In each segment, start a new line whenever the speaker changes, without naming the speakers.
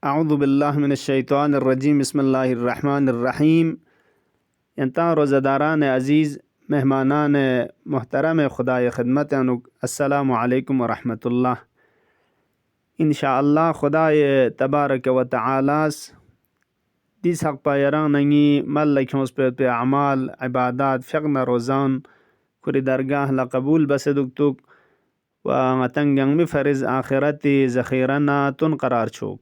اعوذ باللہ من الشیطان الرجیم بسم اللہ الرحمن الرحیم. انتا روزداران عزیز، مہمانان محترم خدای خدمت انک السلام علیکم ورحمۃ اللہ. انشاءاللہ خدای تبارک و تعالیٰ دیس حق پایراننگی ملکھوس پہ اعمال عبادات فقنا روزان کری درگاہ لقبول بسدکتک و غتنگنگ مفرز آخرتی ذخیرنا تن قرار چھوک.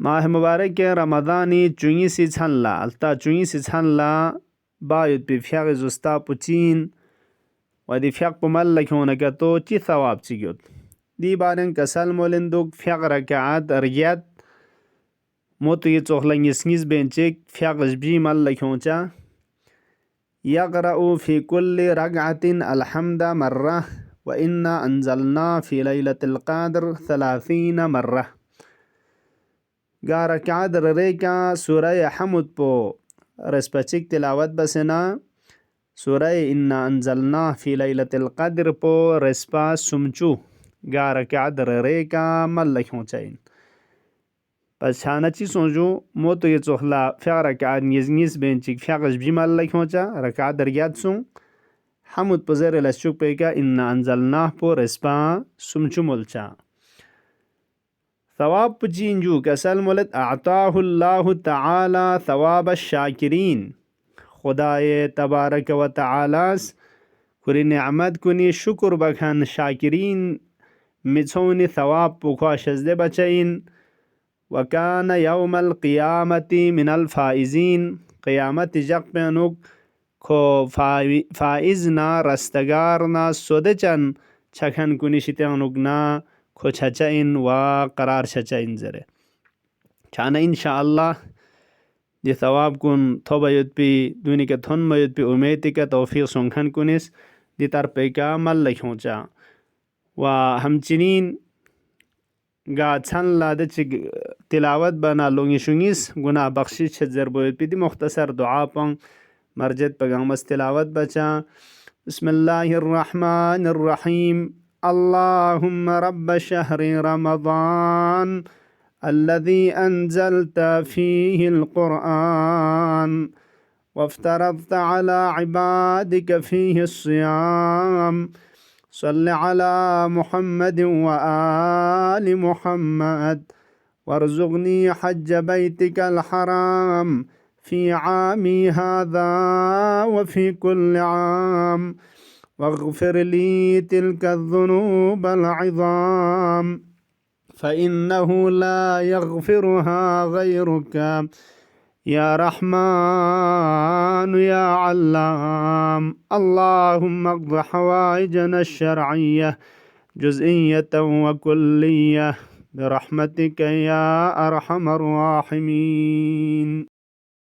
ماہ مبارک رمضانی چونگی سی چھن لا التا چونگی سی چھن لا باید پی فیاغ زستا پچین و دی فیاغ پا ملکھونکا تو چی ثواب چیگیوت. دی بارن کسل مولندوک فیاغ رکعات ارگیت موتو یہ چوخلنگی سنگیز بینچک فیاغ جبی ملکھونچا یقرأ فی کل رکعت الحمد مرہ و انا انزلنا فی لیلۃ القدر 30 مرہ. گا رکعات ریکا سورہ حمد پو رسپچک تلاوت بسنا سورہ انا انزلنا فی لیلۃ القدر پو رسپا سمچو گا رکعات ریکا ملکھوں چائن. پس چھانا چی سوچو موتو یہ چوخلا فیاغ رکعات نیز بینچک فیاغ جبی ملکھوں چا رکعات درگیات سن حمد پو زیر لسچک پیکا انا انزلنا پو رسپا سمچو ملچا. ثواب پچینجو کسل ملت اعطاہ اللہ تعالی ثواب الشاکرین. خدای تبارک و تعالیٰ کری نعمت کنی شکر بکھن شاکرین مچھونی ثواب پکھوا شزدے بچائن. وکان یوم القیامت من الفائزین. قیامت جق پینک کھو فائزنا رستگارنا سودچن چھکن کنی شتینکنا کھو چھچائن و قرار چھچائن زرے. چھانا انشاءاللہ دی ثواب کن تھو بیت پی دونی کے تھن بیت پی امیتی کا توفیق سنکھن کنس دی تر پیکا ملکھوں چا و ہمچنین گا چھن لا دچ تلاوت بنا لونگی شنگیس گناہ بخشش چھت زر بیت پی دی مختصر دعا پنگ مرجت پگامس تلاوت بچا. بسم اللہ الرحمن الرحیم. اللہم رب شہر رمضان الذي أنزلت فيه القرآن وافترضت على عبادك فيه الصيام صل على محمد وآل محمد وارزقني حج بيتك الحرام في عامي هذا وفي كل عام واغفر لي تلك الذنوب العظام فإنه لا يغفرها غيرك يا رحمن يا علام. اللهم اقض حوائجنا الشرعية جزئية وكلية برحمتك يا أرحم الراحمين.